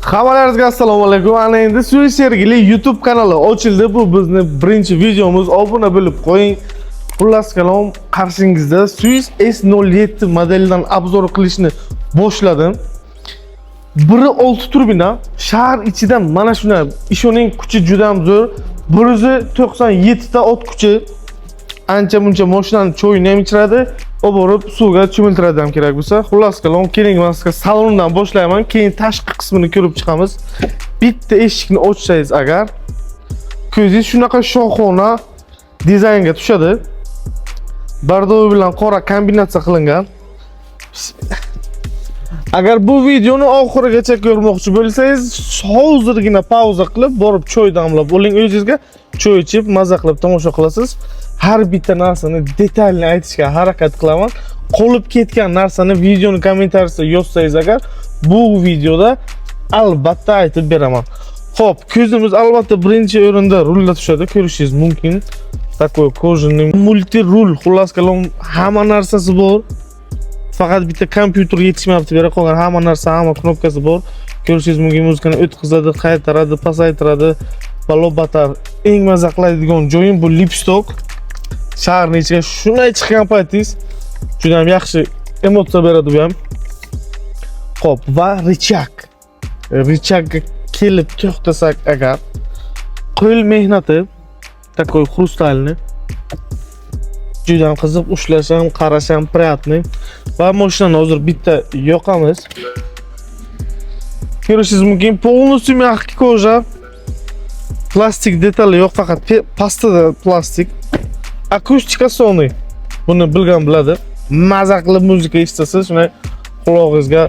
Hamalaringizga assalomu alaykum. Ana endi Suis sergili YouTube kanali ochildi. Bu bizni birinchi videomiz. Obuna bo'lib qo'ying. Xullas kalom, qarshingizda Suis S07 modelidan obzor qilishni boshladim. Biri 6 turbina, shahar ichidan mana shuna ishoning kuchi juda ham zo'r. 197 ta ot kuchi. Ancha-muncha mashinani cho'yini ham ichiradi. Oborib suvga cho'miltiradi ham kerak bo'lsa. Xullas kalom, keling mazka salondan boshlayman, keyin tashqi qismini ko'rib chiqamiz. Bitta eshikni ochsangiz agar ko'zingiz shunaqa shohona dizaynga tushadi. Bardovi bilan qora kombinatsiya qilingan. Agar bu videoni oxirigacha ko'rmoqchi bo'lsangiz, hozirgina pauza qilib, borib choy damlab oling, o'zingizga choy ichib, maza qilib tomosha qilasiz. Har bitta narsani detalni aytishga harakat qilaman. Qolib ketgan narsani videoni kommentariyada yozsangiz agar, bu videoda albatta aytib beraman. Xo'p, ko'zimiz albatta birinchi o'rinda rulda tushadi, ko'rishingiz mumkin. Takoy kojani multi rul, xullas kalom, hamma narsasi bor. Faqat bitta kompyuter yetishmayapti, bera qolgan hamma narsa, hamma knopkasi bor. Ko'rishingiz mumkin, muzikani o'tkazadi, qaytaradi, pasaytiradi. Balobatar eng maza qiladigan joyim bu lipstok. Shaharning ichiga shunday chiqqan paytingiz juda ham yaxshi emotsiya beradi bu ham. Xo'p, va richak. Richakga kelib to'xtasak agar, qo'l mehnati takoy xrustalni juda ham qiziq, ushlash ham, qarash ham приятный. Va mashinani hozir bitta yoqamiz. Ko'rishingiz mumkin, полностью mягкий koja. Plastik detali yo'q, faqat pastada plastik. Akustika soni. Buni bilgan biladi. Maza qilib muzika eshitasiz, shunday qulog'ingizga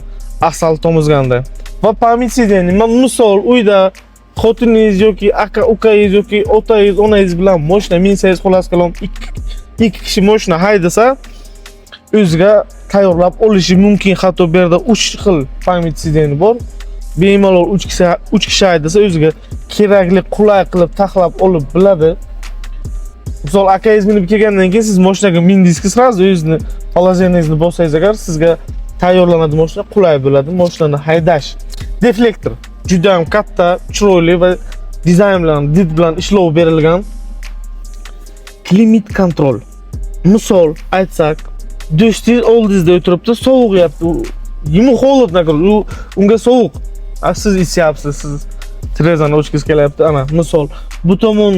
asal tomizganda. Va pamit sideni, misol uyda xotiningiz yoki aka ukangiz yoki otangiz, onangiz bilan mashina minsangiz, xullas kalom, ikki kishi mashina haydasa, o'ziga tayyorlab olishi mumkin. Hatto bu yerda 3 xil pamit sideni bor. Bemalol 3 kishi haydasa, o'ziga kerakli qulay qilib taxlab olib biladi. Misol akangiz minib kelgandan keyin siz mashinaga mindingiz, sразу o'zingizni положениеңizni bossangiz agar, sizga tayyorlanadi mashina, qulay bo'ladi mashinani haydash. Deflektor juda ham katta, chiroyli va dizayn bilan, did bilan ishlov berilgan. Klimat kontrol. Misol aytsak, do'stingiz oldingizda o'tiribdi, sovuqyapti. Yimi холодно, unga sovuq. Siz isyapsiz, siz trezani ochgingiz kelyapti. Ana, misol bu tomon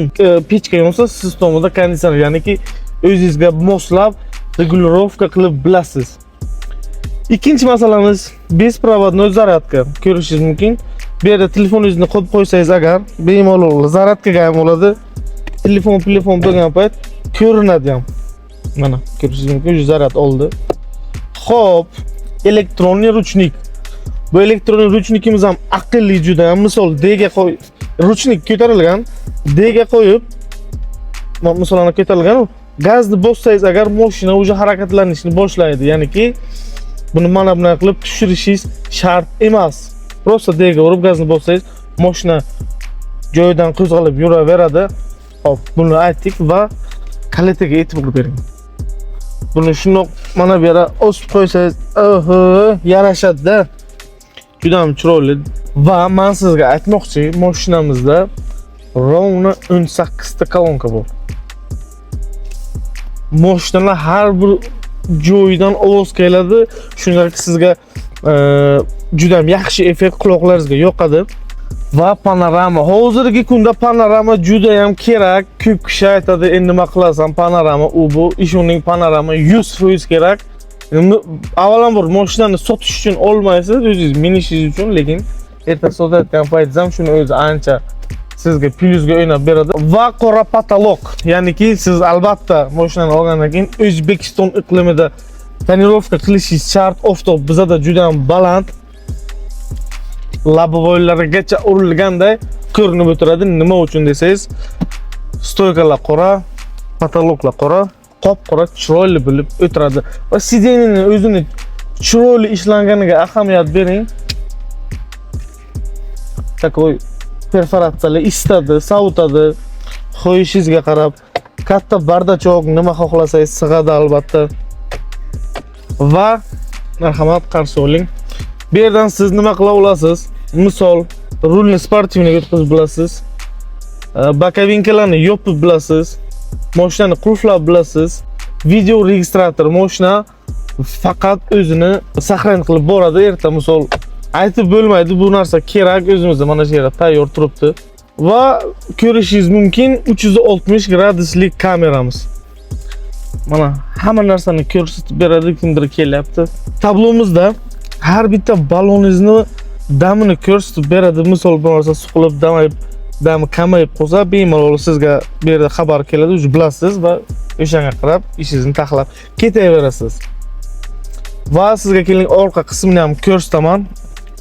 pechka yonsa, siz tomonda konditsioner, ya'niki o'zingizga moslab regulirovka qilib bilasiz. Ikkinchi masalamiz besprovodnoy zaryadka. Ko'rishingiz mumkin. Bu yerda telefoningizni qo'yib qo'ysangiz agar, bemalol zaryadkaga ham bo'ladi. Telefon bo'lgan payt ko'rinadi ham. Mana, ko'rishingiz mumkin, zaryad oldi. Xo'p, elektronli ruchnik. Bu elektronli ruchnikimiz ham aqlli juda ham. Misol D ga qo'y, ruchnik ko'tarilgan, D ga qo'yib, misolni ko'tarilgan, gazni bossangiz agar mashina o'zi harakatlanishni boshlaydi. Ya'niki buni mana bunday qilib tushirishingiz shart emas. Prosta D ga urib gazni bossangiz, mashina joyidan qo'zg'alib yuraveradi. Hop, buni aytdik va kalitaga e'tibor bering. Buni shundoq mana bu yerga osib qo'ysangiz, yarashadi-da. Juda ham chiroyli. Va men sizga aytmoqchi, mashinamizda rovna 18 ta kolonka bor. Mashinalar har bir joyidan ovoz keladi. Shuningdek sizga juda ham yaxshi effekt quloqlaringizga yoqadi. Va panorama. Hozirgi kunda panorama juda ham kerak. Ko'p kishi aytadi, endi nima qilasan panorama, u bu ishoning panorama 100% kerak. Avvalambor mashinani sotish uchun olmaysiz, o'zingiz minishingiz uchun, lekin erta sotayotgan paytingiz ham shuni o'zi ancha sizga plyusga o'ynab beradi. Va qora patolok, ya'niki siz albatta mashinani olgandan keyin O'zbekiston iqlimida tonirovka qilishingiz shart. Oftob bizada juda ham baland, labovoylarigacha urilganday ko'rinib o'tiradi. Nima uchun desangiz, stoykalar qora, patoloklar qora, qop-qora chiroyli bo'lib o'tiradi. Va sidenining o'zini chiroyli ishlanganiga ahamiyat bering. Takoy perforatsiyalar isitadi, sovutadi. Qo'yishingizga qarab, katta bardachok nima xohlasangiz sig'adi albatta. Va marhamat qarshi oling. Bu yerdan siz nima qila olasiz? misol rulni sportivniy o'tkazib bilasiz. Bokovinkalarni yopib bilasiz. Mashinani qulflab bilasiz. Video registrator mashina faqat o'zini saqlanib qilib boradi. Erta misol aytib bo'lmaydi, bu narsa kerak, o'zimizda mana shu yerda tayyor turibdi. Va ko'rishingiz mumkin 360 graduslik kameramiz. Mana hamma narsani ko'rsatib beradi, kimdir kelyapti. Tablomizda har bitta balloningizni damini ko'rsatib beradi. Misol bir narsa suqilib, dami kamayib qolsa, bemalol sizga bu yerda xabar keladi, o'zingiz bilasiz va o'shanga qarab ishingizni taxlab ketaverasiz. Va sizga keling orqa qismini ham ko'rsataman.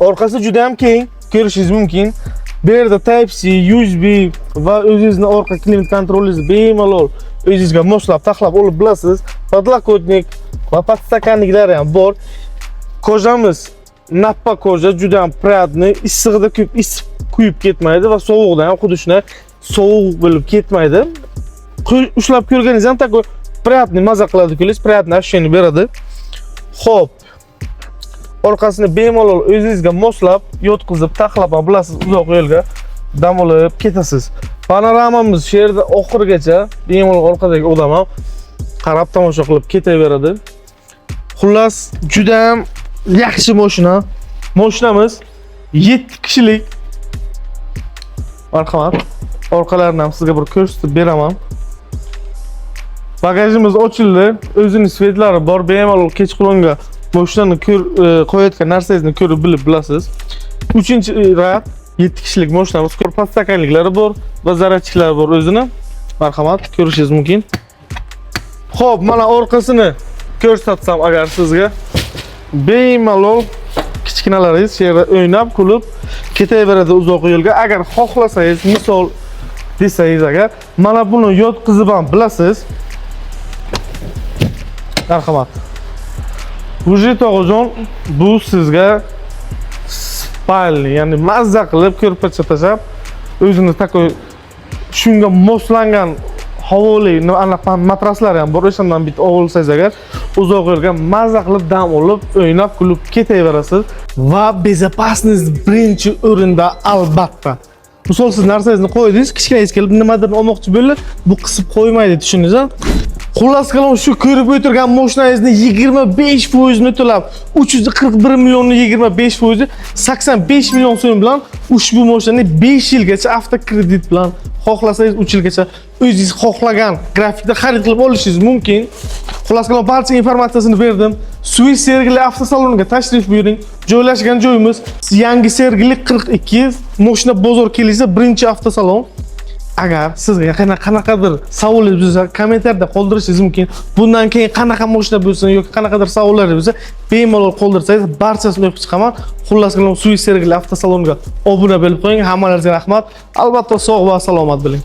Orqasi juda ham keng, ko'rishingiz mumkin. Bu yerda Type-C, USB va o'zingizning orqa klimat kontrolingizni bemalol o'zingizga moslab taxlab olib bilasiz. Podlokotnik va podstakanliklari ham bor. Kojamiz nappa koja, juda ham приятный, issig'ida ko'p isib kuyib ketmaydi va sovuqda ham xuddi shunday sovuq bo'lib ketmaydi. Ushlab ko'rganingiz ham такой приятный maza qiladi, kulish приятный ощущение beradi. Xo'p. Orqasini bemalol o'zingizga moslab, yotqizib, taxlab bilasiz, uzoq yo'lga dam olib ketasiz. Panoramamiz shu yerda oxirigacha bemalol orqadagi odam ham qarab tomosha qilib ketaveradi. Xullas, juda ham yaxshi mashina. Mashinamiz 7 kishilik. Marhamat. Orqalarini ham sizga bir ko'rsatib beraman. Bagajimiz ochildi. O'zining svetlari bor. Bemalol kechqurunga mashinani qo'yayotgan narsangizni ko'rib bilib bilasiz. 3-rad 7 kishilik mashinamiz. Podstakanliklari bor va zaryadchiklari bor o'zini. Marhamat, ko'rishingiz mumkin. Xo'p, mana orqasini ko'rsatsam agar sizga bemalol kichkinalaringiz shu yerda o'ynab, kulib ketaveradi uzoq yo'lga. Agar xohlasangiz, misol desangiz agar, mana buni yotqizib ham bilasiz. Marhamat. Buji tog'ajon, bu sizga spalni, ya'ni mazza qilib ko'rpacha tashab, o'zini takoy shunga moslangan havoli anaqa matraslar ham bor. O'shandan bitta olsangiz agar, uzoq yo'lga mazza qilib dam olib, o'ynab, kulib ketaverasiz va bezopasnost birinchi o'rinda albatta. Misol siz narsangizni qo'ydingiz, kichkinangiz kelib nimadir olmoqchi bo'ldi, bu qisib qo'ymaydi, tushundingizmi? Xullas qalom shu ko'rib o'tirgan mashinangizni 25% to'lab, 341 millionni 25%, 85 million so'm bilan ushbu mashinani 5 yilgacha avtokredit bilan xohlasangiz 3 yilgacha o'zingiz xohlagan grafikda xarid qilib olishingiz mumkin. Xullas qalom barcha informatsiyasini berdim. Swiss Sergeli avtosaloniga tashrif buyuring. Joylashgan joyimiz Yangi Sergeli 42, mashina bozor kelisa birinchi avtosalon. Agar sizga qanaqadir savolingiz bo'lsa, kommentariyada qoldirishingiz mumkin. Bundan keyin qanaqa mashina bo'lsin yoki qanaqadir savollaringiz bo'lsa, bemalol qoldirsangiz, barchasini o'qib chiqaman. Xullas qalom Swiss Sergeli avtosaloniga obuna bo'lib qo'ying. Hammalaringizga rahmat. Albatta sog' va salomat bo'ling.